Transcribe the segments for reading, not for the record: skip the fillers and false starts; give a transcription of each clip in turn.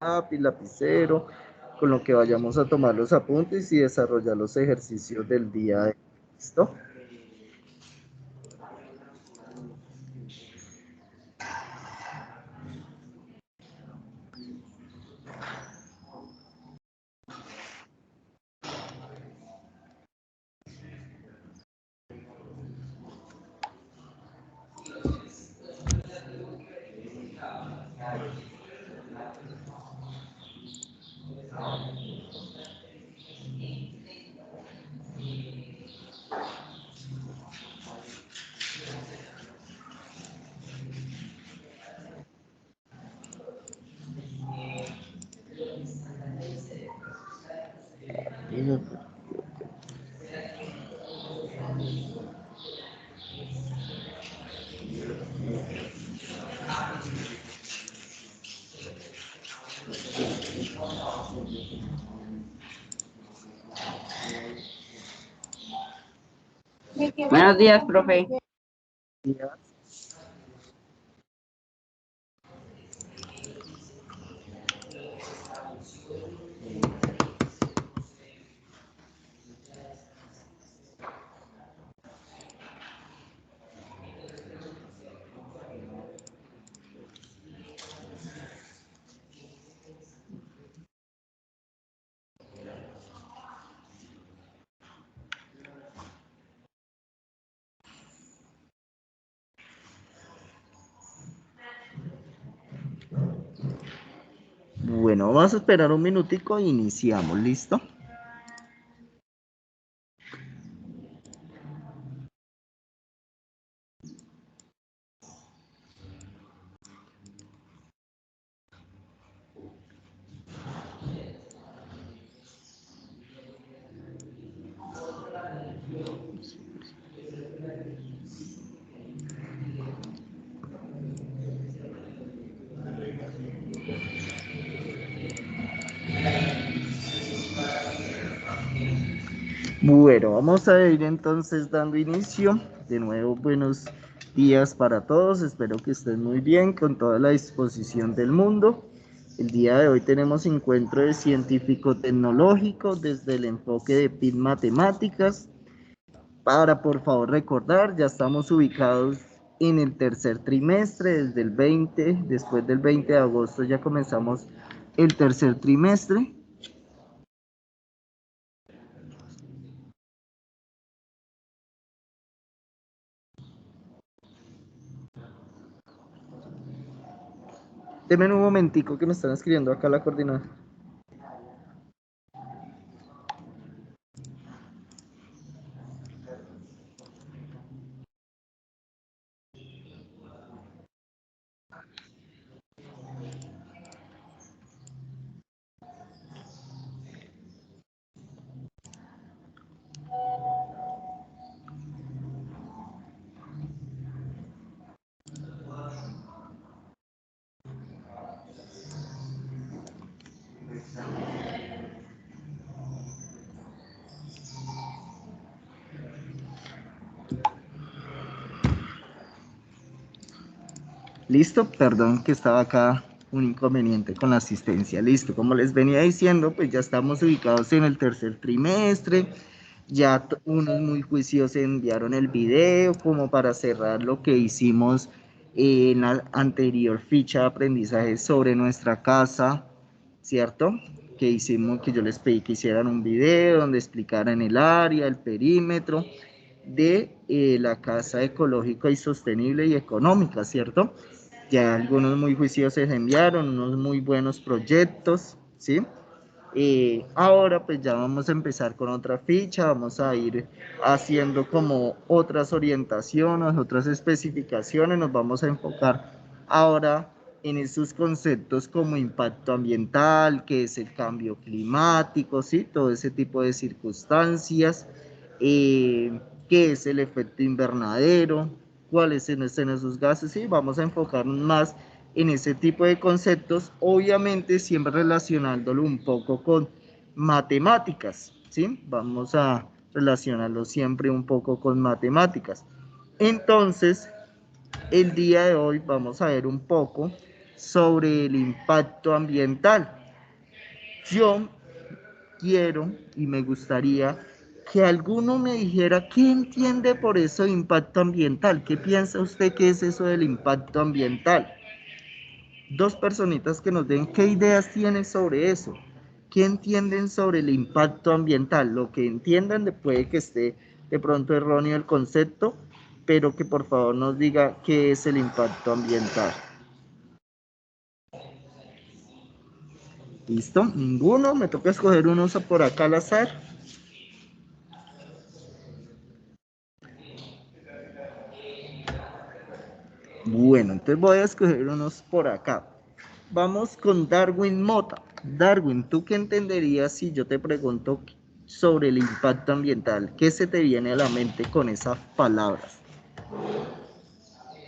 lápiz, lapicero, con lo que vayamos a tomar los apuntes y desarrollar los ejercicios del día de hoy. ¿Listo? Buenos días, profe. Bueno, vamos a esperar un minutico e iniciamos, ¿listo? Bueno, vamos a ir entonces dando inicio. De nuevo, buenos días para todos. Espero que estén muy bien, con toda la disposición del mundo. El día de hoy tenemos encuentro de científico-tecnológico desde el enfoque de PIT Matemáticas. Para, por favor, recordar, ya estamos ubicados en el tercer trimestre, desde el 20, después del 20 de agosto ya comenzamos el tercer trimestre. Denme un momentico que me están escribiendo acá la coordinadora. Listo, perdón que estaba acá un inconveniente con la asistencia. Listo, como les venía diciendo, pues ya estamos ubicados en el tercer trimestre. Ya unos muy juiciosos enviaron el video como para cerrar lo que hicimos en la anterior ficha de aprendizaje sobre nuestra casa, ¿cierto? Que hicimos, que yo les pedí que hicieran un video donde explicaran el área, el perímetro de la casa ecológica y sostenible y económica, ¿cierto? Ya algunos muy juiciosos se enviaron, unos muy buenos proyectos, ¿sí? Ahora pues ya vamos a empezar con otra ficha, vamos a ir haciendo como otras orientaciones, otras especificaciones, nos vamos a enfocar ahora en esos conceptos como impacto ambiental, que es el cambio climático, ¿sí? Todo ese tipo de circunstancias, qué es el efecto invernadero, cuáles son esos gases, sí, vamos a enfocarnos más en ese tipo de conceptos, obviamente siempre relacionándolo un poco con matemáticas, ¿sí? Vamos a relacionarlo siempre un poco con matemáticas. Entonces, el día de hoy vamos a ver un poco sobre el impacto ambiental. Yo quiero y me gustaría que alguno me dijera qué entiende por eso de impacto ambiental. ¿Qué piensa usted que es eso del impacto ambiental? Dos personitas que nos den qué ideas tienen sobre eso. ¿Qué entienden sobre el impacto ambiental? Lo que entiendan puede que esté de pronto erróneo el concepto, pero que por favor nos diga qué es el impacto ambiental. ¿Listo? ¿Ninguno? Me toca escoger uno por acá al azar. Bueno, entonces voy a escoger unos por acá. Vamos con Darwin Mota. Darwin, ¿tú qué entenderías si yo te pregunto sobre el impacto ambiental? ¿Qué se te viene a la mente con esas palabras?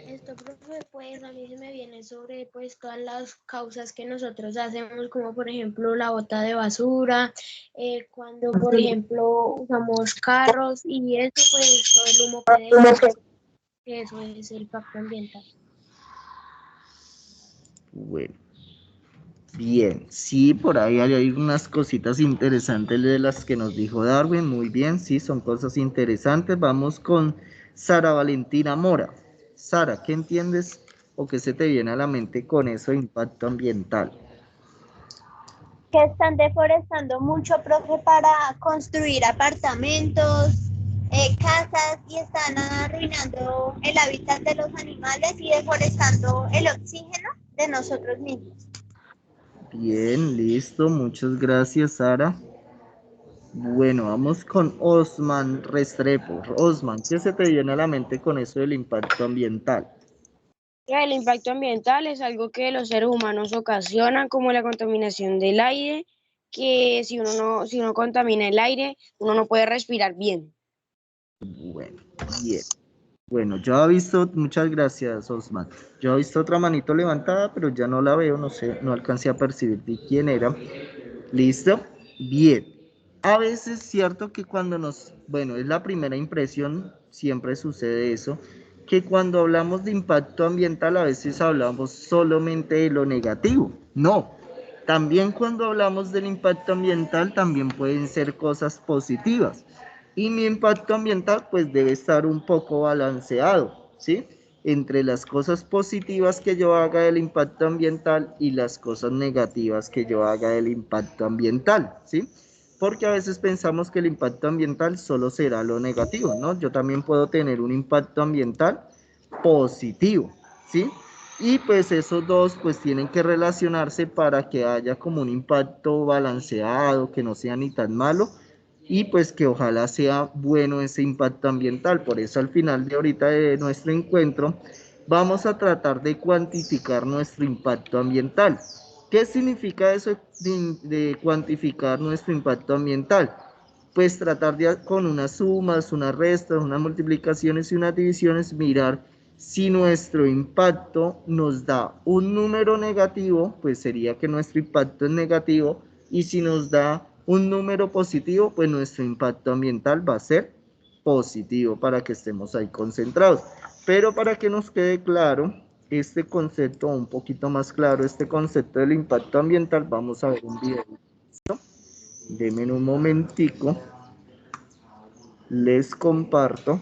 Esto, profe, pues a mí se me viene sobre pues todas las causas que nosotros hacemos, como por ejemplo la bota de basura, cuando por ejemplo usamos carros y eso, pues todo el humo que deja, que eso es el impacto ambiental. Bueno, bien, sí, por ahí hay unas cositas interesantes de las que nos dijo Darwin, muy bien, sí, son cosas interesantes. Vamos con Sara Valentina Mora. Sara, ¿qué entiendes o qué se te viene a la mente con eso de impacto ambiental? Que están deforestando mucho, profe, para construir apartamentos, casas y están arruinando el hábitat de los animales y deforestando el oxígeno de nosotros mismos. Bien, listo, muchas gracias, Sara. Bueno, vamos con Osman Restrepo. Osman, ¿qué se te viene a la mente con eso del impacto ambiental? El impacto ambiental es algo que los seres humanos ocasionan, como la contaminación del aire, que si uno contamina el aire, uno no puede respirar bien. Bueno, bien. Bueno, yo he visto, muchas gracias, Osman. Yo he visto otra manito levantada, pero ya no la veo, no sé, no alcancé a percibir de quién era. ¿Listo? Bien. A veces es cierto que cuando bueno, es la primera impresión, siempre sucede eso, que cuando hablamos de impacto ambiental a veces hablamos solamente de lo negativo. No, también cuando hablamos del impacto ambiental también pueden ser cosas positivas. Y mi impacto ambiental pues debe estar un poco balanceado, ¿sí? Entre las cosas positivas que yo haga del impacto ambiental y las cosas negativas que yo haga del impacto ambiental, ¿sí? Porque a veces pensamos que el impacto ambiental solo será lo negativo, ¿no? Yo también puedo tener un impacto ambiental positivo, ¿sí? Y pues esos dos pues tienen que relacionarse para que haya como un impacto balanceado, que no sea ni tan malo y pues que ojalá sea bueno ese impacto ambiental. Por eso al final de ahorita de nuestro encuentro vamos a tratar de cuantificar nuestro impacto ambiental. ¿Qué significa eso de cuantificar nuestro impacto ambiental? Pues tratar de con unas sumas, unas restas, unas multiplicaciones y unas divisiones mirar si nuestro impacto nos da un número negativo, pues sería que nuestro impacto es negativo, y si nos da un número positivo, pues nuestro impacto ambiental va a ser positivo para que estemos ahí concentrados. Pero para que nos quede claro este concepto, un poquito más claro, este concepto del impacto ambiental, vamos a ver un video. Denme un momentico, les comparto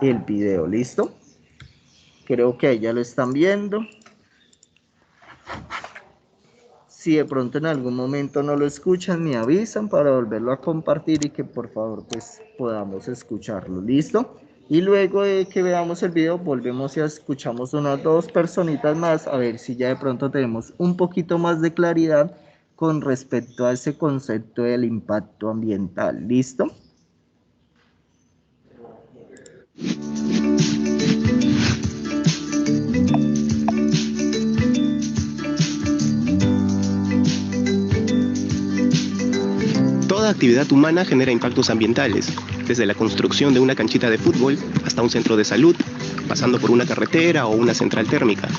el video, ¿listo? Creo que ahí ya lo están viendo. Si de pronto en algún momento no lo escuchan, me avisan para volverlo a compartir y que por favor pues podamos escucharlo, ¿listo? Y luego de que veamos el video, volvemos y escuchamos unas dos personitas más, a ver si ya de pronto tenemos un poquito más de claridad con respecto a ese concepto del impacto ambiental, ¿listo? Toda actividad humana genera impactos ambientales, desde la construcción de una canchita de fútbol hasta un centro de salud, pasando por una carretera o una central térmica.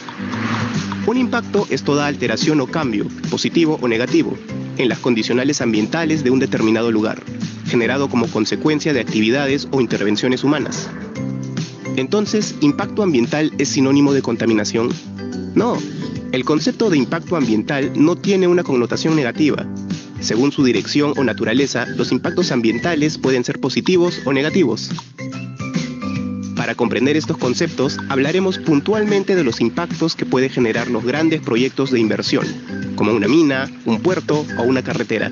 Un impacto es toda alteración o cambio, positivo o negativo, en las condicionales ambientales de un determinado lugar, generado como consecuencia de actividades o intervenciones humanas. Entonces, ¿impacto ambiental es sinónimo de contaminación? No, el concepto de impacto ambiental no tiene una connotación negativa. Según su dirección o naturaleza, los impactos ambientales pueden ser positivos o negativos. Para comprender estos conceptos, hablaremos puntualmente de los impactos que pueden generar los grandes proyectos de inversión, como una mina, un puerto o una carretera.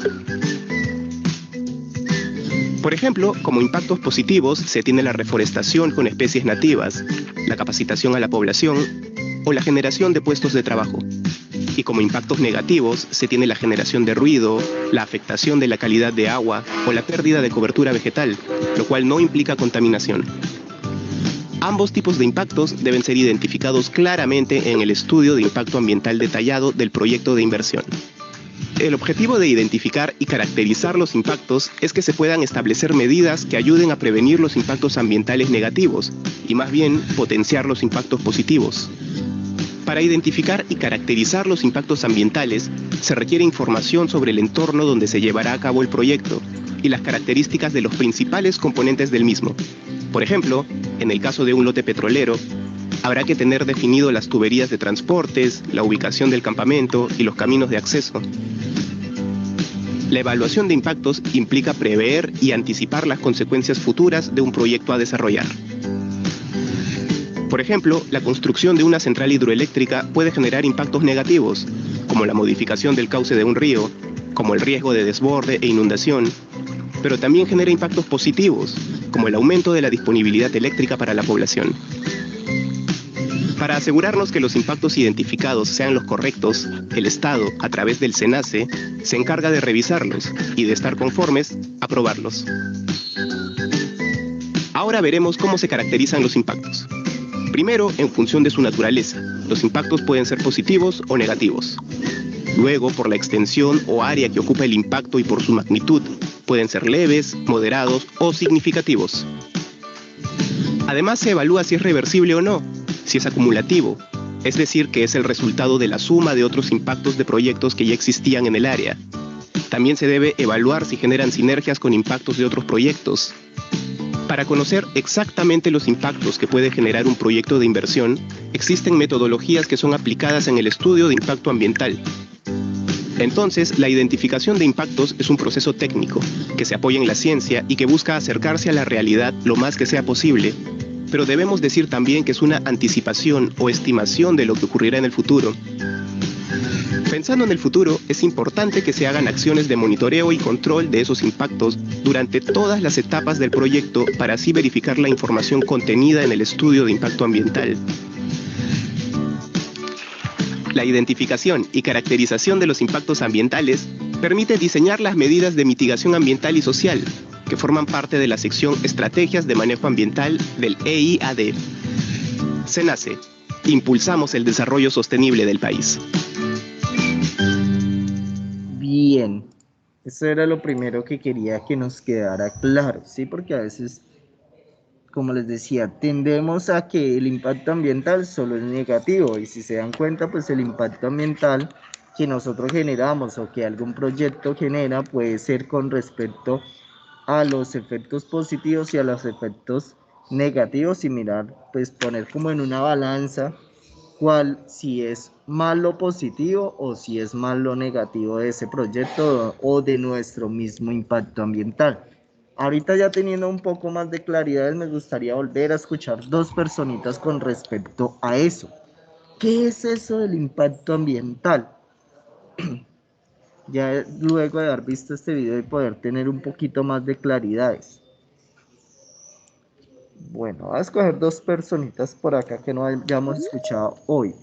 Por ejemplo, como impactos positivos se tiene la reforestación con especies nativas, la capacitación a la población o la generación de puestos de trabajo. Y como impactos negativos se tiene la generación de ruido, la afectación de la calidad de agua o la pérdida de cobertura vegetal, lo cual no implica contaminación. Ambos tipos de impactos deben ser identificados claramente en el estudio de impacto ambiental detallado del proyecto de inversión. El objetivo de identificar y caracterizar los impactos es que se puedan establecer medidas que ayuden a prevenir los impactos ambientales negativos y más bien potenciar los impactos positivos. Para identificar y caracterizar los impactos ambientales, se requiere información sobre el entorno donde se llevará a cabo el proyecto y las características de los principales componentes del mismo. Por ejemplo, en el caso de un lote petrolero, habrá que tener definido las tuberías de transportes, la ubicación del campamento y los caminos de acceso. La evaluación de impactos implica prever y anticipar las consecuencias futuras de un proyecto a desarrollar. Por ejemplo, la construcción de una central hidroeléctrica puede generar impactos negativos, como la modificación del cauce de un río, como el riesgo de desborde e inundación, pero también genera impactos positivos, como el aumento de la disponibilidad eléctrica para la población. Para asegurarnos que los impactos identificados sean los correctos, el Estado, a través del SENACE, se encarga de revisarlos y, de estar conformes, aprobarlos. Ahora veremos cómo se caracterizan los impactos. Primero, en función de su naturaleza, los impactos pueden ser positivos o negativos. Luego, por la extensión o área que ocupa el impacto y por su magnitud, pueden ser leves, moderados o significativos. Además, se evalúa si es reversible o no, si es acumulativo, es decir, que es el resultado de la suma de otros impactos de proyectos que ya existían en el área. También se debe evaluar si generan sinergias con impactos de otros proyectos. Para conocer exactamente los impactos que puede generar un proyecto de inversión, existen metodologías que son aplicadas en el estudio de impacto ambiental. Entonces, la identificación de impactos es un proceso técnico, que se apoya en la ciencia y que busca acercarse a la realidad lo más que sea posible, pero debemos decir también que es una anticipación o estimación de lo que ocurrirá en el futuro. Pensando en el futuro, es importante que se hagan acciones de monitoreo y control de esos impactos durante todas las etapas del proyecto para así verificar la información contenida en el estudio de impacto ambiental. La identificación y caracterización de los impactos ambientales permite diseñar las medidas de mitigación ambiental y social, que forman parte de la sección Estrategias de Manejo Ambiental del EIAD. SENACE. Impulsamos el desarrollo sostenible del país. Bien, eso era lo primero que quería que nos quedara claro, ¿sí? Porque a veces, como les decía, tendemos a que el impacto ambiental solo es negativo y si se dan cuenta, pues el impacto ambiental que nosotros generamos o que algún proyecto genera puede ser con respecto a los efectos positivos y a los efectos negativos y mirar, pues poner como en una balanza cuál, si es más lo positivo o si es más lo negativo de ese proyecto o de nuestro mismo impacto ambiental. Ahorita ya teniendo un poco más de claridad, me gustaría volver a escuchar dos personitas con respecto a eso. ¿Qué es eso del impacto ambiental? Ya luego de haber visto este video y poder tener un poquito más de claridades. Bueno, voy a escoger dos personitas por acá que no hayamos escuchado hoy.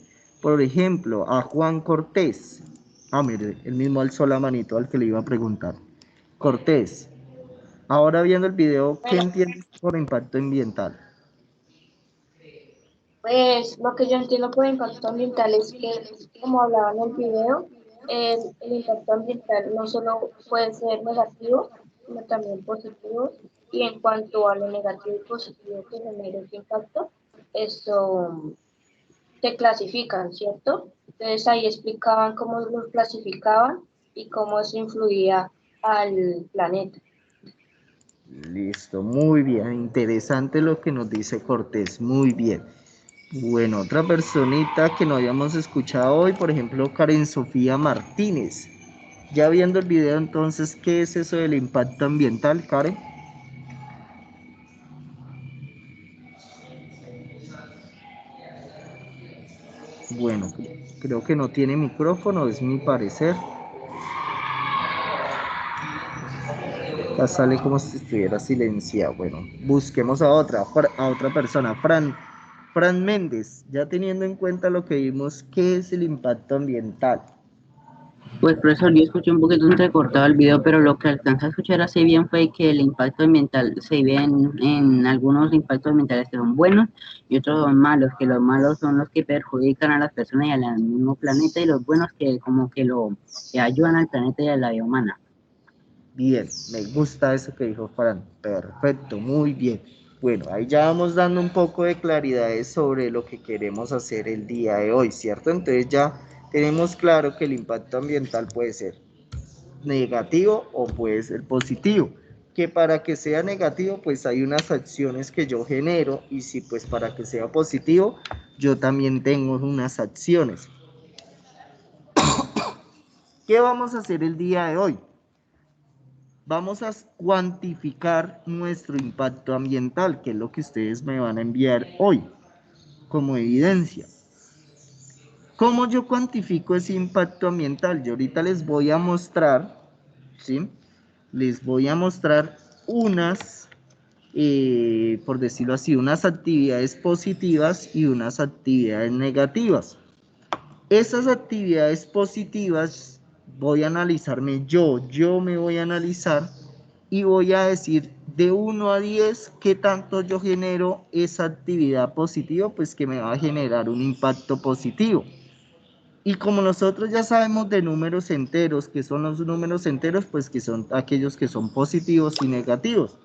Por ejemplo, a Juan Cortés. Ah, mire, él mismo alzó la manito al que le iba a preguntar. Cortés, ahora viendo el video, ¿qué Bueno, entiendes por impacto ambiental? pues lo que yo entiendo por impacto ambiental es que, como hablaba en el video, el impacto ambiental no solo puede ser negativo, sino también positivo. Y en cuanto a lo negativo y positivo que genera ese impacto, esto se clasifican, ¿cierto? Entonces ahí explicaban cómo los clasificaban y cómo eso influía al planeta. Listo, muy bien. Interesante lo que nos dice Cortés. Muy bien. Bueno, otra personita que no habíamos escuchado hoy, por ejemplo, Karen Sofía Martínez. Ya viendo el video, entonces, ¿qué es eso del impacto ambiental, Karen? Bueno, creo que no tiene micrófono, es mi parecer. Ya sale como si estuviera silenciado. Bueno, busquemos a otra persona. Fran Méndez, ya teniendo en cuenta lo que vimos, ¿qué es el impacto ambiental? Pues profesor, yo escuché un poquito entrecortado el video, pero lo que alcanza a escuchar así bien fue que el impacto ambiental se ve en algunos impactos ambientales que son buenos y otros son malos, que los malos son los que perjudican a las personas y al mismo planeta y los buenos que como que ayudan al planeta y a la vida humana. Bien, me gusta eso que dijo Fran. Perfecto, muy bien. Bueno, ahí ya vamos dando un poco de claridades sobre lo que queremos hacer el día de hoy, ¿cierto? Entonces ya tenemos claro que el impacto ambiental puede ser negativo o puede ser positivo. Que para que sea negativo, pues hay unas acciones que yo genero y si pues para que sea positivo, yo también tengo unas acciones. ¿Qué vamos a hacer el día de hoy? Vamos a cuantificar nuestro impacto ambiental, que es lo que ustedes me van a enviar hoy como evidencia. ¿Cómo yo cuantifico ese impacto ambiental? Yo ahorita les voy a mostrar, ¿sí? Les voy a mostrar unas, por decirlo así, unas actividades positivas y unas actividades negativas. Esas actividades positivas voy a analizarme yo me voy a analizar y voy a decir de 1 a 10 qué tanto yo genero esa actividad positiva, pues que me va a generar un impacto positivo. Y como nosotros ya sabemos de números enteros, que son los números enteros, pues que son aquellos que son positivos y negativos.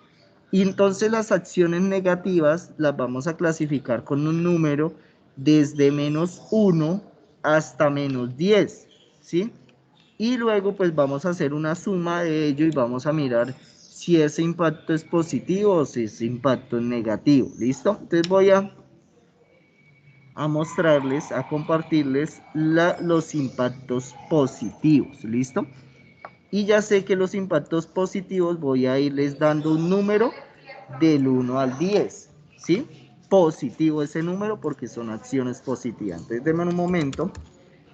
Y entonces las acciones negativas las vamos a clasificar con un número desde -1 hasta -10, ¿sí? Y luego pues vamos a hacer una suma de ello y vamos a mirar si ese impacto es positivo o si ese impacto es negativo, ¿listo? Entonces voy a mostrarles, a compartirles los impactos positivos, ¿listo? Y ya sé que los impactos positivos voy a irles dando un número del 1 al 10, ¿sí? Positivo ese número porque son acciones positivas. Entonces, denme un momento,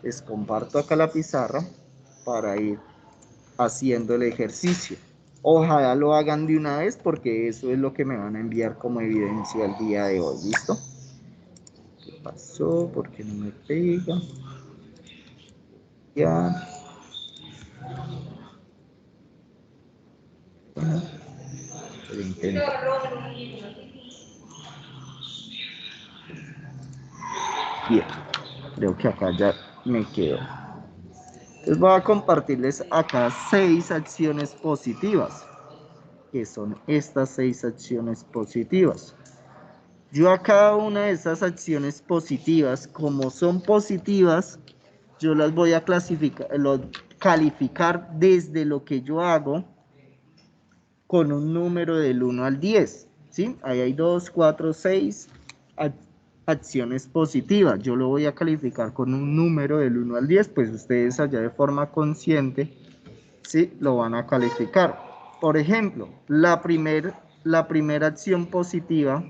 les comparto acá la pizarra para ir haciendo el ejercicio. Ojalá lo hagan de una vez porque eso es lo que me van a enviar como evidencia el día de hoy, ¿listo? ¿Qué pasó? ¿Por qué no me pega? Ya. Bueno, lo intento. Bien, creo que acá ya me quedo. Entonces voy a compartirles acá 6 acciones positivas, que son estas 6 acciones positivas. Yo a cada una de esas acciones positivas, como son positivas, yo las voy a calificar desde lo que yo hago con un número del 1 al 10, ¿sí? Ahí hay 2, 4, 6 acciones positivas. Yo lo voy a calificar con un número del 1 al 10, pues ustedes allá de forma consciente, ¿sí? Lo van a calificar. Por ejemplo, la primera acción positiva,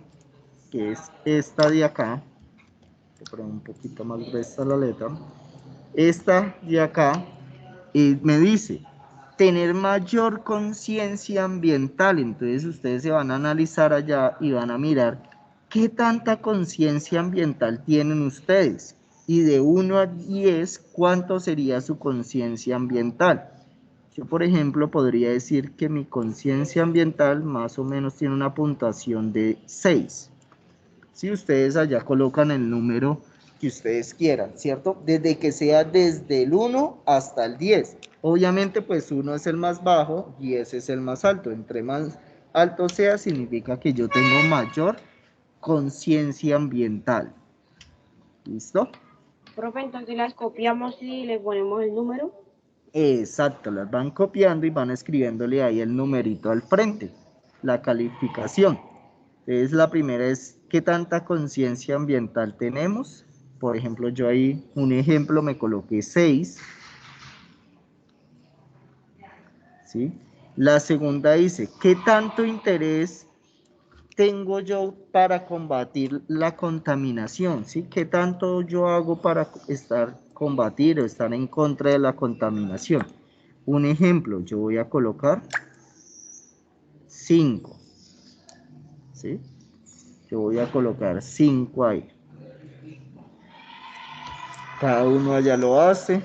que es esta de acá, voy a poner un poquito más gruesa la letra, esta de acá, me dice tener mayor conciencia ambiental. Entonces ustedes se van a analizar allá y van a mirar qué tanta conciencia ambiental tienen ustedes y de 1 a 10 cuánto sería su conciencia ambiental. Yo, por ejemplo, podría decir que mi conciencia ambiental más o menos tiene una puntuación de 6. Si ustedes allá colocan el número que ustedes quieran, ¿cierto? Desde que sea desde el 1 hasta el 10. Obviamente, pues 1 es el más bajo, 10 es el más alto. Entre más alto sea, significa que yo tengo mayor conciencia ambiental. ¿Listo? Profe, entonces las copiamos y le ponemos el número. Exacto, las van copiando y van escribiéndole ahí el numerito al frente. la calificación. Entonces, la primera es qué tanta conciencia ambiental tenemos. Por ejemplo, yo ahí, un ejemplo, me coloqué 6. ¿Sí? La segunda dice, ¿qué tanto interés tengo yo para combatir la contaminación? ¿Sí? ¿Qué tanto yo hago para combatir o estar en contra de la contaminación? Un ejemplo, yo voy a colocar 5. ¿Sí? Yo voy a colocar 5 ahí. Cada uno allá lo hace.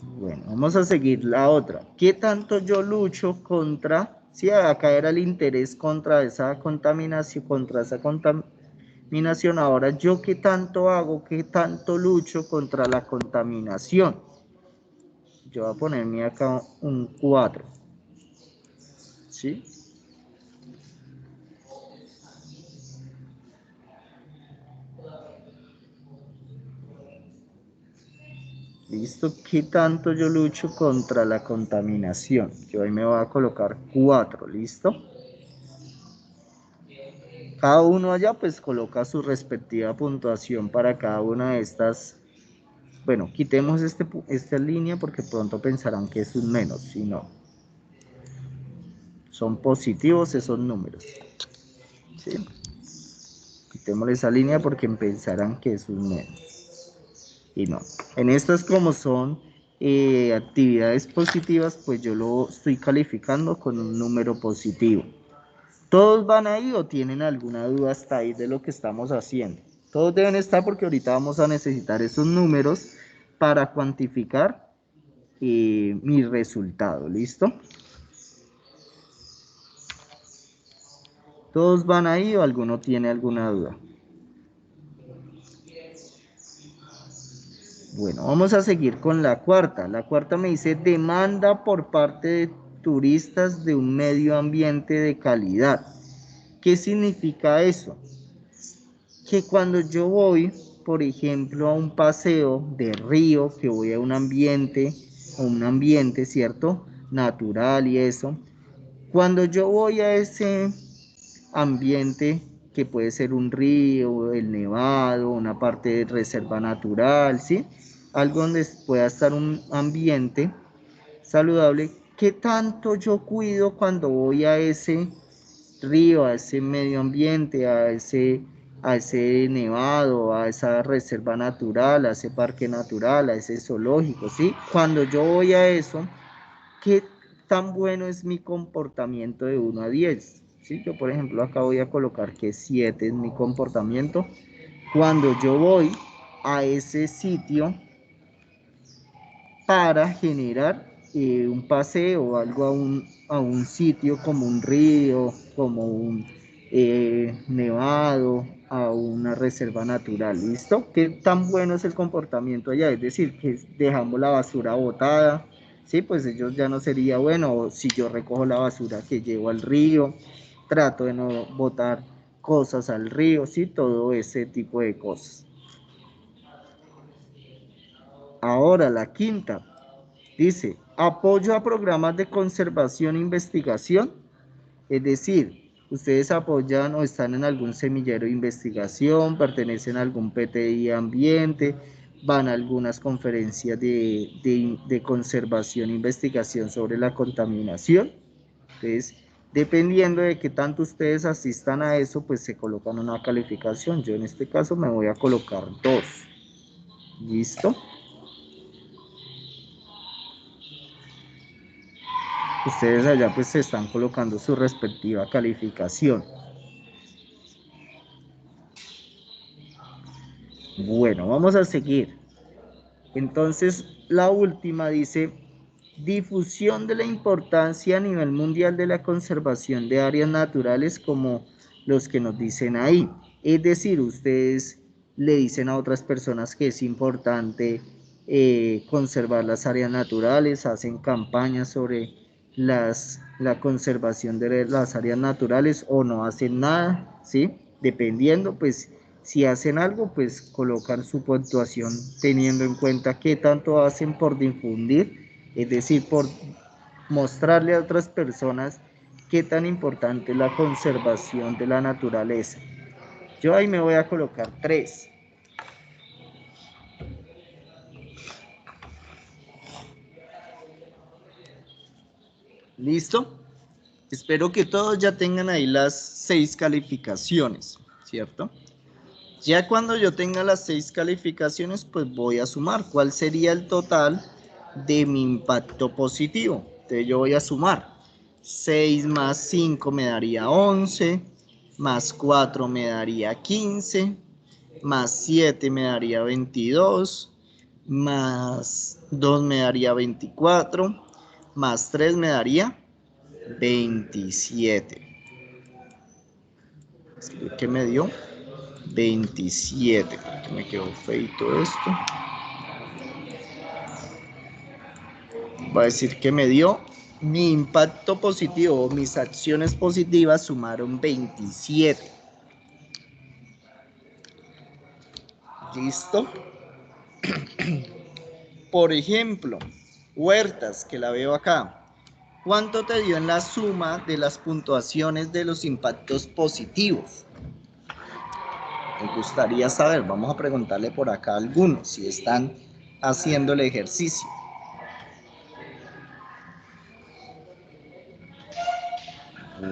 Bueno, vamos a seguir la otra. ¿Qué tanto yo lucho contra, si acá era el interés contra esa contaminación, ahora yo qué tanto hago, qué tanto lucho contra la contaminación? Yo voy a ponerme acá un 4. ¿Sí? ¿Listo? ¿Qué tanto yo lucho contra la contaminación? Yo ahí me voy a colocar 4, ¿listo? Cada uno allá pues coloca su respectiva puntuación para cada una de estas. Bueno, quitemos esta línea porque pronto pensarán que es un menos, si no. Son positivos esos números. ¿Sí? Quitémosle esa línea porque pensarán que es un menos. Y no. En estas como son actividades positivas, pues yo lo estoy calificando con un número positivo. ¿Todos van ahí o tienen alguna duda hasta ahí de lo que estamos haciendo? Todos deben estar porque ahorita vamos a necesitar esos números para cuantificar mi resultado. ¿Listo? ¿Todos van ahí o alguno tiene alguna duda? Bueno, vamos a seguir con la cuarta. La cuarta me dice demanda por parte de turistas de un medio ambiente de calidad. ¿Qué significa eso? Que cuando yo voy, por ejemplo, a un paseo de río, que voy a un ambiente, ¿cierto? Natural y eso. Cuando yo voy a ese ambiente, que puede ser un río, el nevado, una parte de reserva natural, ¿sí? Algo donde pueda estar un ambiente saludable. ¿Qué tanto yo cuido cuando voy a ese río, a ese medio ambiente, a ese nevado, a esa reserva natural, a ese parque natural, a ese zoológico, ¿sí? Cuando yo voy a eso, ¿qué tan bueno es mi comportamiento de 1 a 10? ¿Sí? Yo, por ejemplo, acá voy a colocar que 7 es mi comportamiento. Cuando yo voy a ese sitio para generar un paseo o algo a un sitio como un río, como un nevado, a una reserva natural, ¿listo? ¿Qué tan bueno es el comportamiento allá? Es decir, que dejamos la basura botada, ¿sí? Pues ellos ya no sería bueno, o si yo recojo la basura que llevo al río, trato de no botar cosas al río, ¿sí? Todo ese tipo de cosas. Ahora, la quinta. Dice, apoyo a programas de conservación e investigación, es decir, ustedes apoyan o están en algún semillero de investigación, pertenecen a algún PTI ambiente, van a algunas conferencias de conservación e investigación sobre la contaminación. Entonces, dependiendo de qué tanto ustedes asistan a eso, pues se colocan una calificación. Yo en este caso me voy a colocar 2. ¿Listo? Ustedes allá pues se están colocando su respectiva calificación. Bueno, vamos a seguir. Entonces, la última dice, difusión de la importancia a nivel mundial de la conservación de áreas naturales como los que nos dicen ahí. Es decir, ustedes le dicen a otras personas que es importante conservar las áreas naturales, hacen campañas sobre la conservación de las áreas naturales o no hacen nada, ¿sí? Dependiendo, pues, Si hacen algo, pues colocan su puntuación teniendo en cuenta qué tanto hacen por difundir, es decir, por mostrarle a otras personas qué tan importante es la conservación de la naturaleza. Yo ahí me voy a colocar 3. ¿Listo? Espero que todos ya tengan ahí las 6 calificaciones, ¿cierto? Ya cuando yo tenga las 6 calificaciones, pues voy a sumar cuál sería el total de mi impacto positivo. Entonces yo voy a sumar 6 más 5 me daría 11, más 4 me daría 15, más 7 me daría 22, más 2 me daría 24, más 3 me daría 27. ¿Qué me dio? 27. Me quedó feito esto. Va a decir que me dio mi impacto positivo, mis acciones positivas sumaron 27. ¿Listo? Por ejemplo, Huertas, que la veo acá. ¿Cuánto te dio en la suma de las puntuaciones de los impactos positivos? Me gustaría saber, vamos a preguntarle por acá a algunos si están haciendo el ejercicio.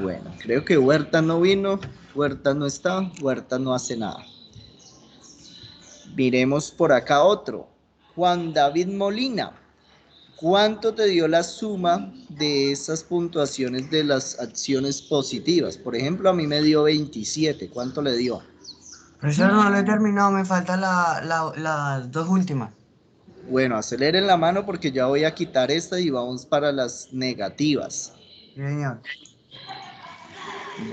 Bueno, creo que Huerta no vino, Huerta no está, Huerta no hace nada. Miremos por acá otro. Juan David Molina, ¿cuánto te dio la suma de esas puntuaciones de las acciones positivas? Por ejemplo, a mí me dio 27, ¿cuánto le dio? Profesor, no lo he terminado, me faltan las dos últimas. Bueno, aceleren la mano porque ya voy a quitar esta y vamos para las negativas. Sí, señor.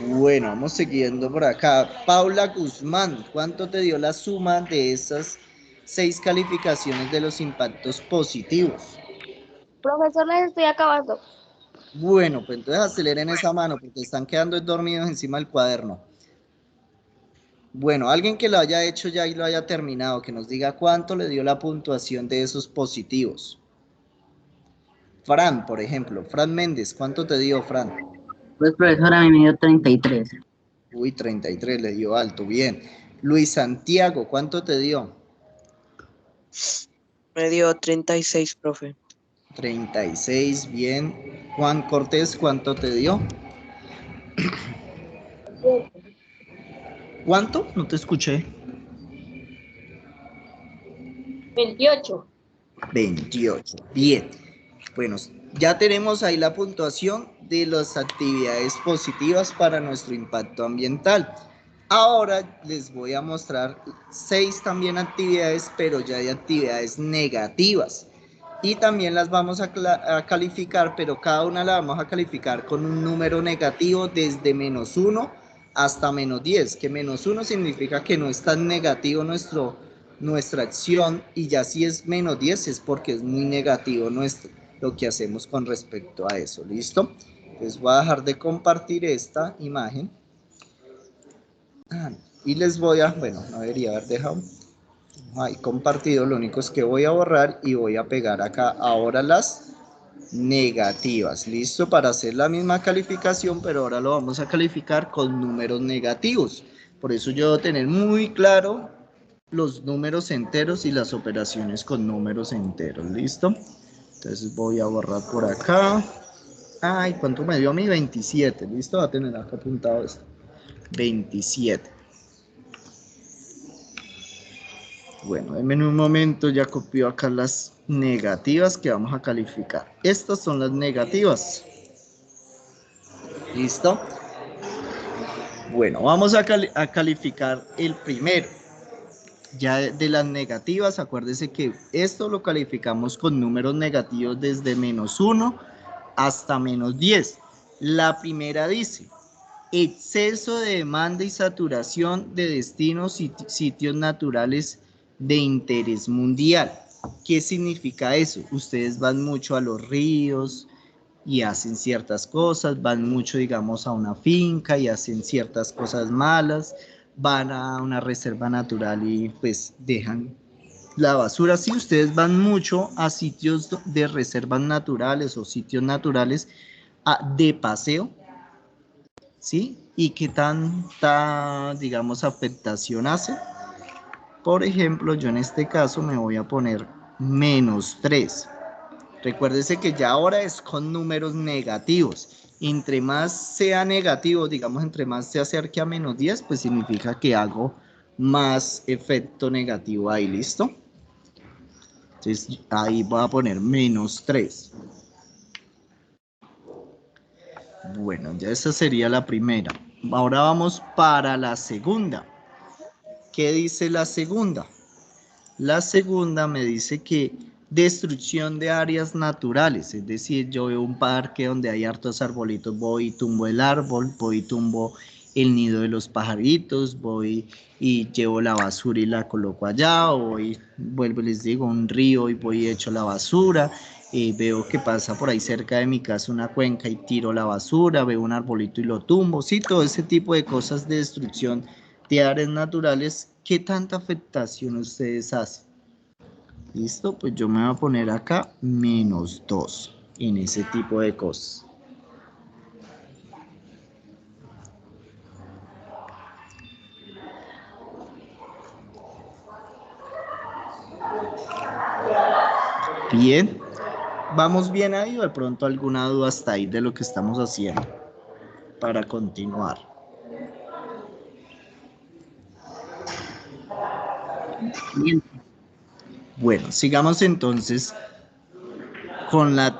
Bueno, vamos siguiendo por acá. Paula Guzmán, ¿cuánto te dio la suma de esas 6 calificaciones de los impactos positivos? Profesor, les estoy acabando. Bueno, pues entonces aceleren esa mano porque están quedando dormidos encima del cuaderno. Bueno, alguien que lo haya hecho ya y lo haya terminado, que nos diga cuánto le dio la puntuación de esos positivos. Fran, por ejemplo, Fran Méndez, ¿cuánto te dio, Fran? Pues profesor, a mí me dio 33. Uy, 33, le dio alto, bien. Luis Santiago, ¿cuánto te dio? Me dio 36, profe. 36, bien. Juan Cortés, ¿cuánto te dio? ¿Cuánto? No te escuché. 28. 28, bien. Bueno, ya tenemos ahí la puntuación de las actividades positivas para nuestro impacto ambiental. Ahora les voy a mostrar 6 también actividades, pero ya de actividades negativas. Y también las vamos a calificar, pero cada una la vamos a calificar con un número negativo desde -1 hasta -10, que -1 significa que no es tan negativo nuestra acción, y ya si es -10 es porque es muy negativo lo que hacemos con respecto a eso. ¿Listo? Entonces voy a dejar de compartir esta imagen. Y les voy a, bueno, no debería haber dejado ahí compartido, lo único es que voy a borrar y voy a pegar acá ahora las negativas. ¿Listo? Para hacer la misma calificación, pero ahora lo vamos a calificar con números negativos. Por eso yo debo tener muy claro los números enteros y las operaciones con números enteros. ¿Listo? Entonces voy a borrar por acá. Ay, ¿cuánto me dio a mí? 27. ¿Listo? Va a tener acá apuntado esto. 27. Bueno, en un momento ya copió acá las negativas que vamos a calificar. Estas son las negativas. ¿Listo? Bueno, vamos a calificar el primero. Ya de las negativas, acuérdese que esto lo calificamos con números negativos desde -1 hasta -10. La primera dice: exceso de demanda y saturación de destinos y sitios naturales de interés mundial. ¿Qué significa eso? Ustedes van mucho a los ríos y hacen ciertas cosas, van mucho, digamos, a una finca y hacen ciertas cosas malas, van a una reserva natural y pues dejan la basura. Si ustedes van mucho a sitios de reservas naturales o sitios naturales de paseo, ¿sí? ¿Y qué tanta, digamos, afectación hace? Por ejemplo, yo en este caso me voy a poner -3. Recuérdese que ya ahora es con números negativos. Entre más sea negativo, digamos, entre más se acerque a -10, pues significa que hago más efecto negativo ahí, ¿listo? Entonces, ahí voy a poner -3. Bueno, ya esa sería la primera. Ahora vamos para la segunda. ¿Qué dice la segunda? La segunda me dice que destrucción de áreas naturales, es decir, yo veo un parque donde hay hartos arbolitos, voy y tumbo el árbol, voy y tumbo el nido de los pajaritos, voy y llevo la basura y la coloco allá, o voy, vuelvo y les digo, un río y voy y echo la basura, veo que pasa por ahí cerca de mi casa una cuenca y tiro la basura, veo un arbolito y lo tumbo, sí, todo ese tipo de cosas de destrucción de áreas naturales. ¿Qué tanta afectación ustedes hacen? Listo, pues yo me voy a poner acá -2 en ese tipo de cosas. Bien, ¿vamos bien ahí o de pronto alguna duda hasta ahí de lo que estamos haciendo para continuar? Bien. Bueno, sigamos entonces con la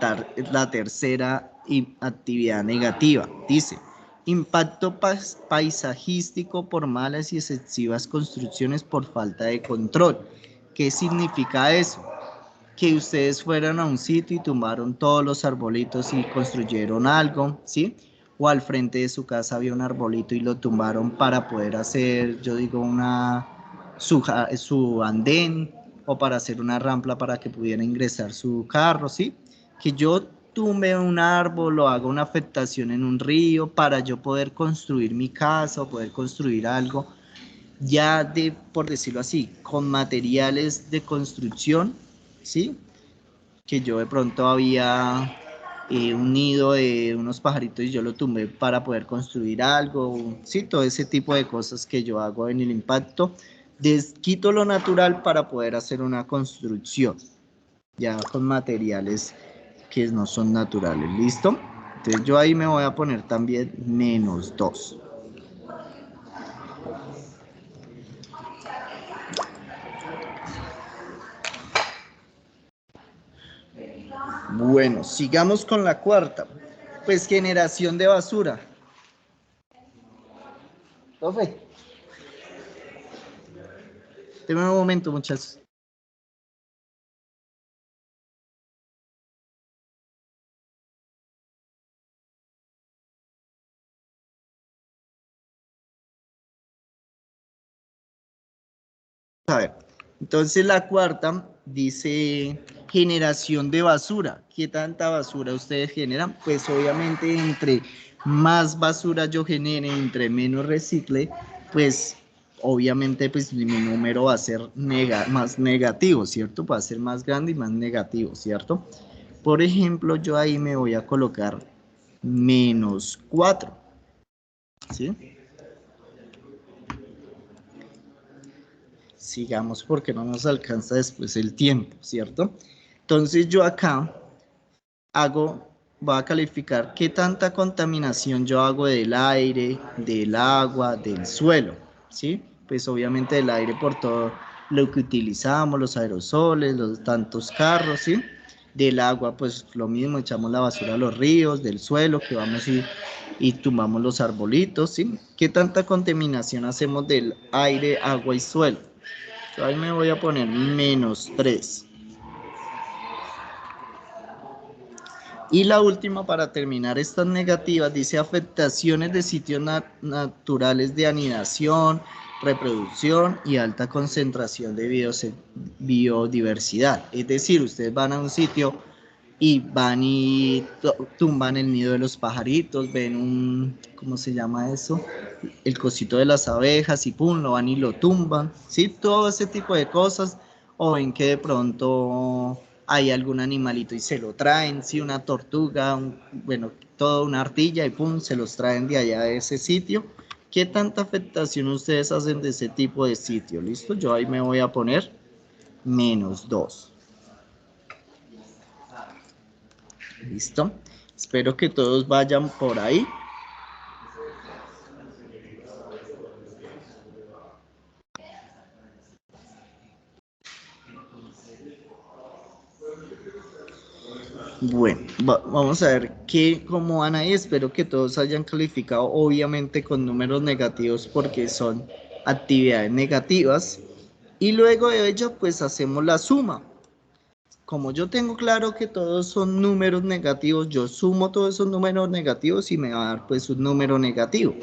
tercera actividad negativa. Dice, impacto paisajístico por malas y excesivas construcciones por falta de control. ¿Qué significa eso? Que ustedes fueron a un sitio y tumbaron todos los arbolitos y construyeron algo, ¿sí? O al frente de su casa había un arbolito y lo tumbaron para poder hacer, yo digo, su andén, o para hacer una rampa para que pudiera ingresar su carro, ¿sí? Que yo tumbe un árbol o haga una afectación en un río para yo poder construir mi casa o poder construir algo, ya de, por decirlo así, con materiales de construcción, ¿sí? Que yo de pronto había un nido de unos pajaritos y yo lo tumbé para poder construir algo, sí, todo ese tipo de cosas que yo hago en el impacto. Quito lo natural para poder hacer una construcción, ya con materiales que no son naturales, ¿listo? Entonces yo ahí me voy a poner también -2. Bueno, sigamos con la cuarta. Pues generación de basura. Profe. Deme un momento, muchachos. A ver, entonces la cuarta dice generación de basura. ¿Qué tanta basura ustedes generan? Pues obviamente entre más basura yo genere, entre menos recicle, pues obviamente pues mi número va a ser más negativo, ¿cierto? Va a ser más grande y más negativo, ¿cierto? Por ejemplo, yo ahí me voy a colocar -4, ¿sí? Sigamos porque no nos alcanza después el tiempo, ¿cierto? Entonces yo acá voy a calificar qué tanta contaminación yo hago del aire, del agua, del suelo, ¿sí? Pues obviamente del aire por todo lo que utilizamos, los aerosoles, los tantos carros, ¿sí? Del agua, pues lo mismo, echamos la basura a los ríos, del suelo, que vamos y tumbamos los arbolitos, ¿sí? ¿Qué tanta contaminación hacemos del aire, agua y suelo? Yo ahí me voy a poner -3. Y la última, para terminar estas negativas, dice afectaciones de sitios naturales de anidación, reproducción y alta concentración de biodiversidad. Es decir, ustedes van a un sitio y van y tumban el nido de los pajaritos, ven ¿cómo se llama eso? el cosito de las abejas y pum, lo van y lo tumban, ¿sí? Todo ese tipo de cosas, o ven que de pronto hay algún animalito y se lo traen, ¿sí? Una tortuga, bueno, toda una ardilla y pum, se los traen de allá de ese sitio. ¿Qué tanta afectación ustedes hacen de ese tipo de sitio? ¿Listo? Yo ahí me voy a poner -2. ¿Listo? Espero que todos vayan por ahí. Bueno, vamos a ver cómo van ahí. Espero que todos hayan calificado, obviamente con números negativos, porque son actividades negativas. Y luego de ello, pues hacemos la suma. Como yo tengo claro que todos son números negativos, yo sumo todos esos números negativos y me va a dar pues un número negativo.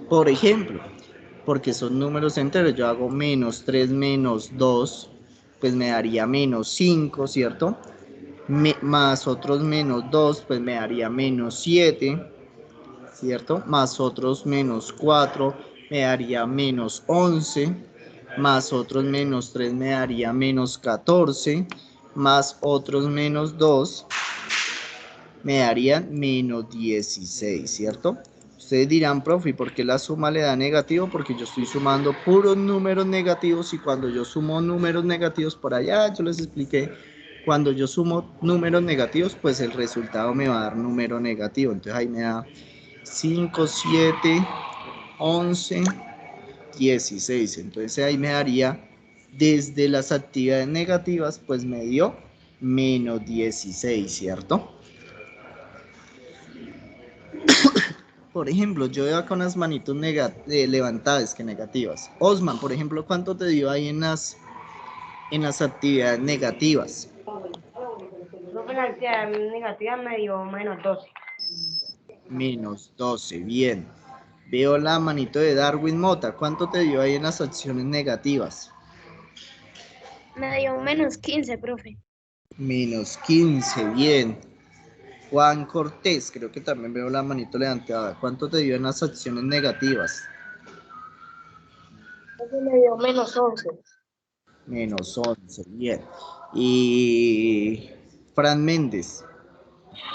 Por ejemplo, porque son números enteros, yo hago -3 menos 2, pues me daría -5, ¿cierto? Más otros -2, pues me daría -7, ¿cierto? Más otros -4, me daría -11, más otros -3 me daría -14, más otros -2 me darían -16, ¿cierto? Ustedes dirán, profe, ¿y por qué la suma le da negativo? Porque yo estoy sumando puros números negativos y cuando yo sumo números negativos por allá, yo les expliqué, cuando yo sumo números negativos, pues el resultado me va a dar número negativo. Entonces ahí me da 5, 7, 11, 16. Entonces ahí me daría, desde las actividades negativas, pues me dio -16, ¿cierto? Por ejemplo, yo veo acá unas manitos levantadas que negativas. Osman, por ejemplo, ¿cuánto te dio ahí en las actividades negativas? En la actividad negativa me dio -12. -12, bien. Veo la manito de Darwin Mota. ¿Cuánto te dio ahí en las acciones negativas? Me dio un -15, profe. -15, bien. Juan Cortés, creo que también veo la manito levantada. ¿Cuánto te dio en las acciones negativas? Me dio -11. -11, bien. Y Fran Méndez.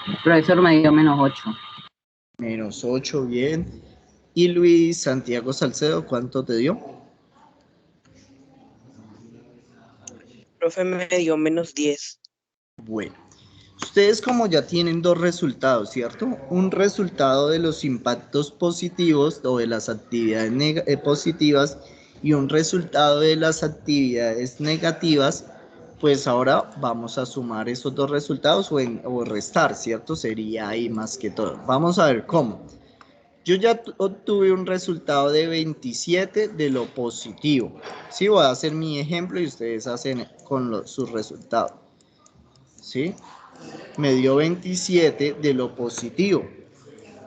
El profesor me dio -8. -8, bien. Y Luis Santiago Salcedo, ¿cuánto te dio? Profe, me dio -10. Bueno, ustedes como ya tienen dos resultados, ¿cierto? Un resultado de los impactos positivos o de las actividades positivas y un resultado de las actividades negativas, pues ahora vamos a sumar esos dos resultados o restar, ¿cierto? Sería ahí más que todo. Vamos a ver cómo. Yo ya obtuve un resultado de 27 de lo positivo. Sí, voy a hacer mi ejemplo y ustedes hacen con sus resultados. ¿Sí? Me dio 27 de lo positivo.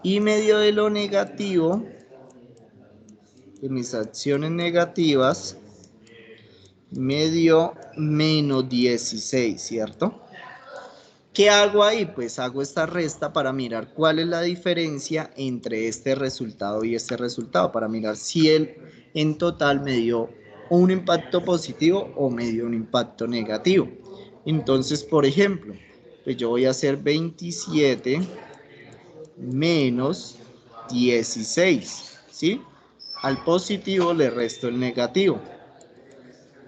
Y me dio de lo negativo, de mis acciones negativas, me dio -16, ¿cierto? ¿Qué hago ahí? Pues hago esta resta para mirar cuál es la diferencia entre este resultado y este resultado, para mirar si él en total me dio un impacto positivo o me dio un impacto negativo. Entonces, por ejemplo, pues yo voy a hacer 27 menos 16, ¿sí? Al positivo le resto el negativo.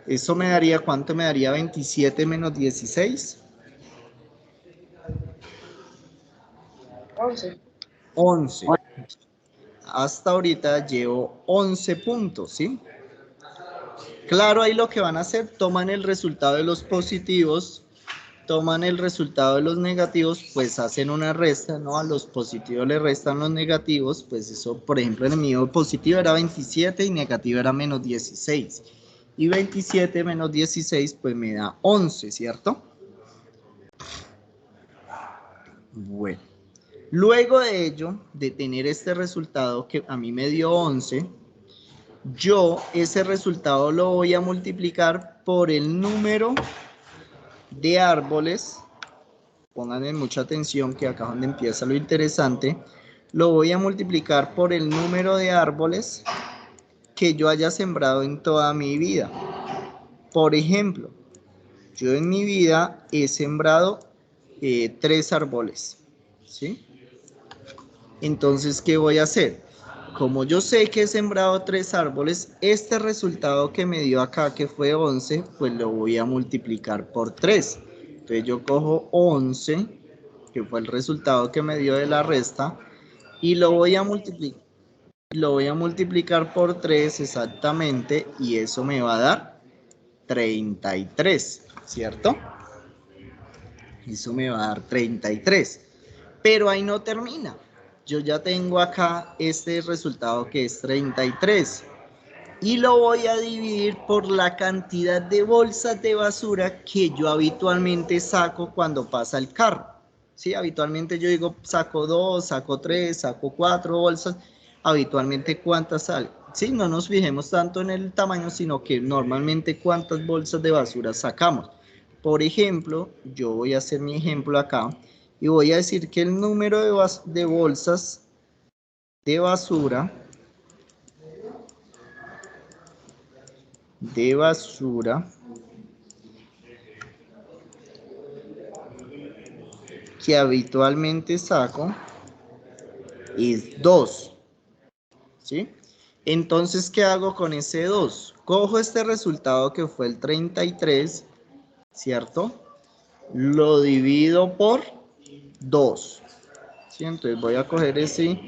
Eso me daría, ¿cuánto me daría 27 menos 16? 11. 11. Hasta ahorita llevo 11 puntos, ¿sí? Claro, ahí lo que van a hacer, toman el resultado de los positivos, toman el resultado de los negativos, pues hacen una resta, ¿no? A los positivos le restan los negativos, pues eso, por ejemplo, en el mío positivo era 27 y negativo era -16. Y 27 menos 16, pues me da 11, ¿cierto? Bueno. Luego de ello, de tener este resultado que a mí me dio 11, yo ese resultado lo voy a multiplicar por el número de árboles. Pónganle mucha atención que acá es donde empieza lo interesante. lo voy a multiplicar por el número de árboles que yo haya sembrado en toda mi vida. Por ejemplo, yo en mi vida he sembrado 3 árboles, ¿sí? Entonces, ¿qué voy a hacer? Como yo sé que he sembrado 3 árboles, este resultado que me dio acá, que fue 11, pues lo voy a multiplicar por 3. Entonces yo cojo 11, que fue el resultado que me dio de la resta, y lo voy a multiplicar por 3 exactamente, y eso me va a dar 33, ¿cierto? Eso me va a dar 33. Pero ahí no termina. Yo ya tengo acá este resultado que es 33. Y lo voy a dividir por la cantidad de bolsas de basura que yo habitualmente saco cuando pasa el carro. Sí, habitualmente yo digo saco 2, saco 3, saco 4 bolsas. Habitualmente cuántas salen. Sí, no nos fijemos tanto en el tamaño, sino que normalmente cuántas bolsas de basura sacamos. Por ejemplo, yo voy a hacer mi ejemplo acá y voy a decir que el número de bolsas de basura que habitualmente saco es 2, ¿sí? Entonces, ¿qué hago con ese 2? Cojo este resultado que fue el 33, ¿cierto? Lo divido por 2, ¿sí? Entonces voy a coger ese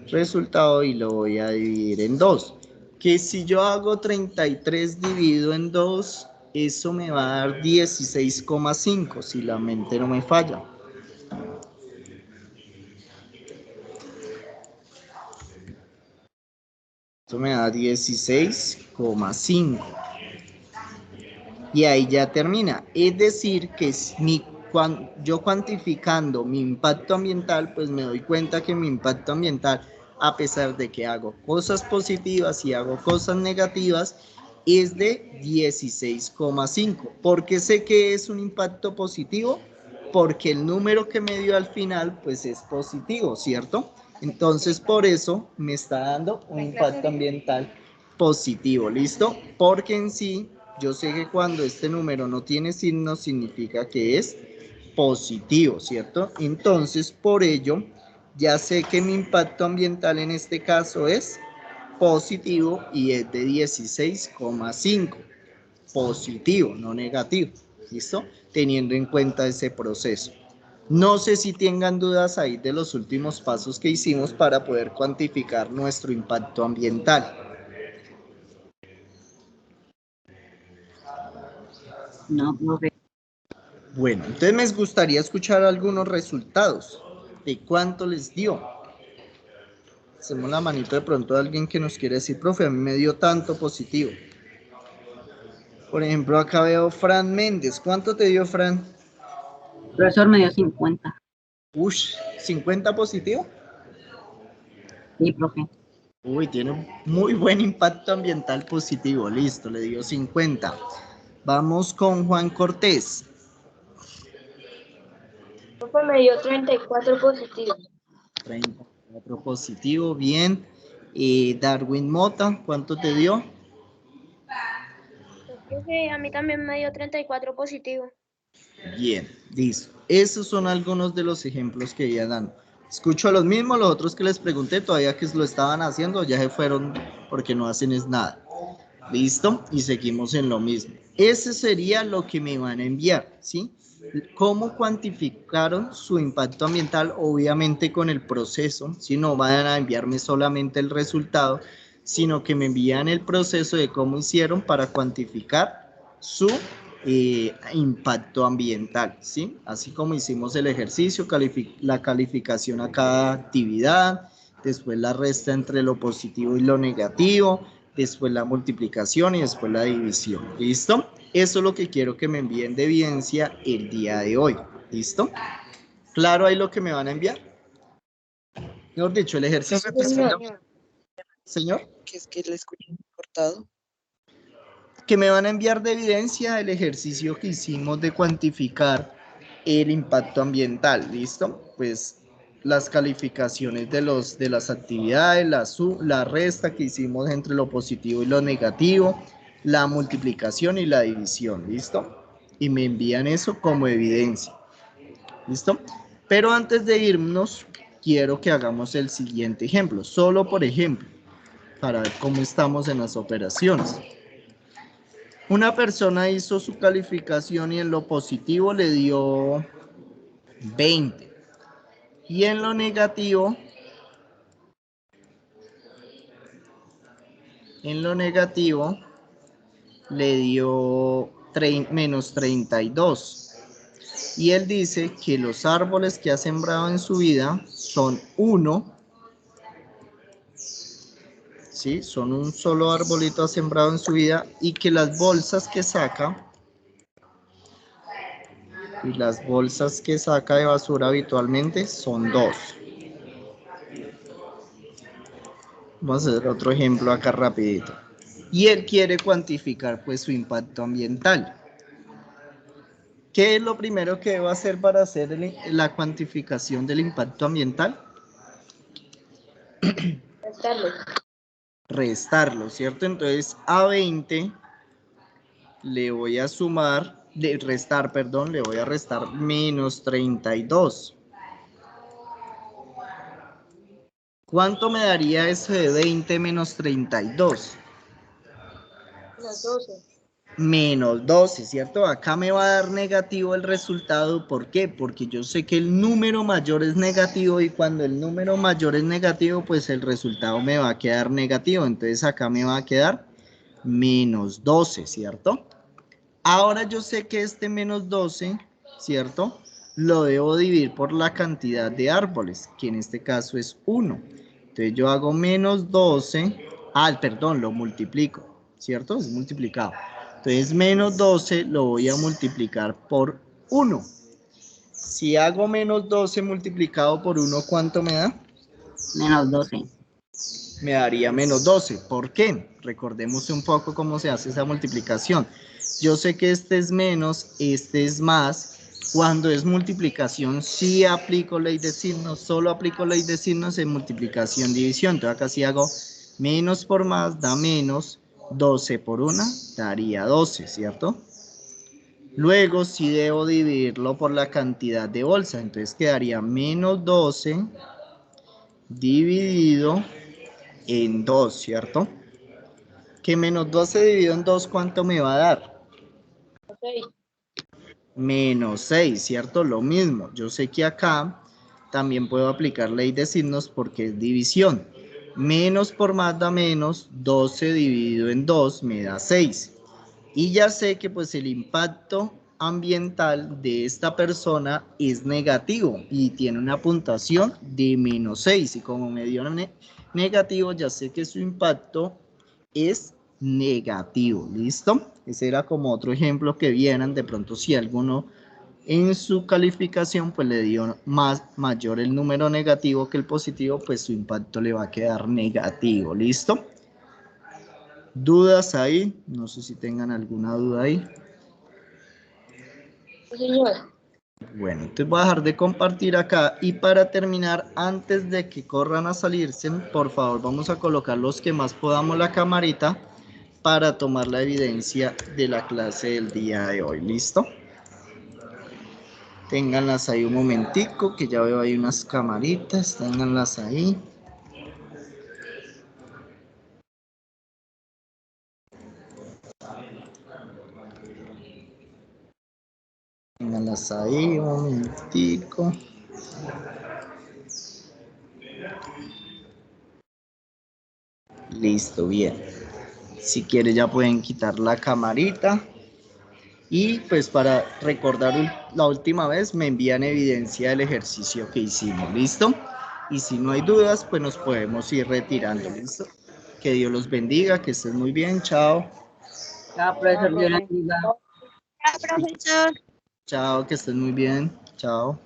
resultado y lo voy a dividir en 2. Que si yo hago 33 dividido en 2, eso me va a dar 16,5, si la mente no me falla. Esto me da 16,5. Y ahí ya termina. Es decir, que yo cuantificando mi impacto ambiental, pues me doy cuenta que mi impacto ambiental, a pesar de que hago cosas positivas y hago cosas negativas, es de 16,5. ¿Por qué sé que es un impacto positivo? Porque el número que me dio al final, pues es positivo, ¿cierto? Entonces, por eso me está dando un impacto ambiental positivo, ¿listo? Porque en sí, yo sé que cuando este número no tiene signo, significa que es positivo, ¿cierto? Entonces, por ello, ya sé que mi impacto ambiental en este caso es positivo y es de 16,5. Positivo, no negativo, ¿listo? Teniendo en cuenta ese proceso. No sé si tengan dudas ahí de los últimos pasos que hicimos para poder cuantificar nuestro impacto ambiental. No, profe. Bueno, entonces me gustaría escuchar algunos resultados de cuánto les dio. Hacemos la manito de pronto a alguien que nos quiere decir, profe, a mí me dio tanto positivo. Por ejemplo, acá veo Fran Méndez. ¿Cuánto te dio, Fran? Profesor me dio 50. Ush, ¿50 positivo? Sí, profe. Uy, tiene un muy buen impacto ambiental positivo. Listo, le dio 50. Vamos con Juan Cortés. Profe me dio 34 positivos. 34 positivo, bien. Darwin Mota, ¿cuánto te dio? Profe, a mí también me dio 34 positivo. Bien, listo. Esos son algunos de los ejemplos que ya dan. Escucho los mismos, los otros que les pregunté todavía que lo estaban haciendo, ya se fueron porque no hacen es nada. ¿Listo? Y seguimos en lo mismo. Ese sería lo que me van a enviar, ¿sí? ¿Cómo cuantificaron su impacto ambiental? Obviamente con el proceso, si no van a enviarme solamente el resultado, sino que me envían el proceso de cómo hicieron para cuantificar su impacto ambiental, ¿sí? Así como hicimos el ejercicio, la calificación a cada actividad, después la resta entre lo positivo y lo negativo, después la multiplicación y después la división, ¿listo? Eso es lo que quiero que me envíen de evidencia el día de hoy, ¿listo? ¿Claro ahí lo que me van a enviar? Mejor dicho, el ejercicio que señor, Que es que le escuché cortado. que me van a enviar de evidencia el ejercicio que hicimos de cuantificar el impacto ambiental, ¿listo? Pues las calificaciones de las actividades, la resta que hicimos entre lo positivo y lo negativo, la multiplicación y la división, ¿listo? Y me envían eso como evidencia, ¿listo? Pero antes de irnos, quiero que hagamos el siguiente ejemplo, solo por ejemplo, para ver cómo estamos en las operaciones. Una persona hizo su calificación y en lo positivo le dio 20. Y en lo negativo le dio menos 32. Y él dice que los árboles que ha sembrado en su vida son 1. ¿Sí? Son un solo arbolito sembrado en su vida y que las bolsas que saca de basura habitualmente son 2. Vamos a hacer otro ejemplo acá rapidito. Y él quiere cuantificar pues su impacto ambiental. ¿Qué es lo primero que debo hacer para hacer la cuantificación del impacto ambiental? Restarlo, ¿cierto? Entonces a 20 le voy a restar menos 32. ¿Cuánto me daría ese de 20 menos 32? Menos 12. Menos 12, ¿cierto? Acá me va a dar negativo el resultado. ¿Por qué? Porque yo sé que el número mayor es negativo y cuando el número mayor es negativo, pues el resultado me va a quedar negativo. Entonces acá me va a quedar menos 12, ¿cierto? Ahora yo sé que este menos 12, ¿cierto? Lo debo dividir por la cantidad de árboles, que en este caso es 1. Entonces yo hago menos 12, perdón, lo multiplico, ¿cierto? Es multiplicado. Entonces menos 12 lo voy a multiplicar por 1. Si hago menos 12 multiplicado por 1, ¿cuánto me da? Menos 12. Me daría menos 12. ¿Por qué? Recordemos un poco cómo se hace esa multiplicación. Yo sé que este es menos, este es más. Cuando es multiplicación, sí aplico ley de signos, solo aplico ley de signos en multiplicación, división. Entonces acá sí hago menos por más, da menos, 12 por 1, daría 12, ¿cierto? Luego sí debo dividirlo por la cantidad de bolsa, entonces quedaría menos 12 dividido en 2, ¿cierto? Que menos 12 dividido en 2, ¿cuánto me va a dar? 6. Menos 6, ¿cierto? Lo mismo. Yo sé que acá también puedo aplicar ley de signos porque es división. Menos por más da menos, 12 dividido en 2 me da 6. Y ya sé que pues el impacto ambiental de esta persona es negativo y tiene una puntuación de menos 6. Y como me dio negativo, ya sé que su impacto es negativo. ¿Listo? Ese era como otro ejemplo que vieran de pronto si alguno en su calificación pues le dio mayor el número negativo que el positivo, pues su impacto le va a quedar negativo. ¿Listo? ¿Dudas ahí? No sé si tengan alguna duda ahí. Señor. Bueno, entonces voy a dejar de compartir acá y para terminar, antes de que corran a salirse, por favor vamos a colocar los que más podamos la camarita para tomar la evidencia de la clase del día de hoy. ¿Listo? Ténganlas ahí un momentico, que ya veo ahí unas camaritas, ténganlas ahí. Ténganlas ahí un momentico. Listo, bien. Si quiere ya pueden quitar la camarita. Y pues para recordar la última vez me envían evidencia del ejercicio que hicimos, ¿listo? Y si no hay dudas, pues nos podemos ir retirando, ¿listo? Que Dios los bendiga, que estén muy bien, chao. Chao, profesor, Dios la bendiga. Profesor. Chao, que estén muy bien, chao.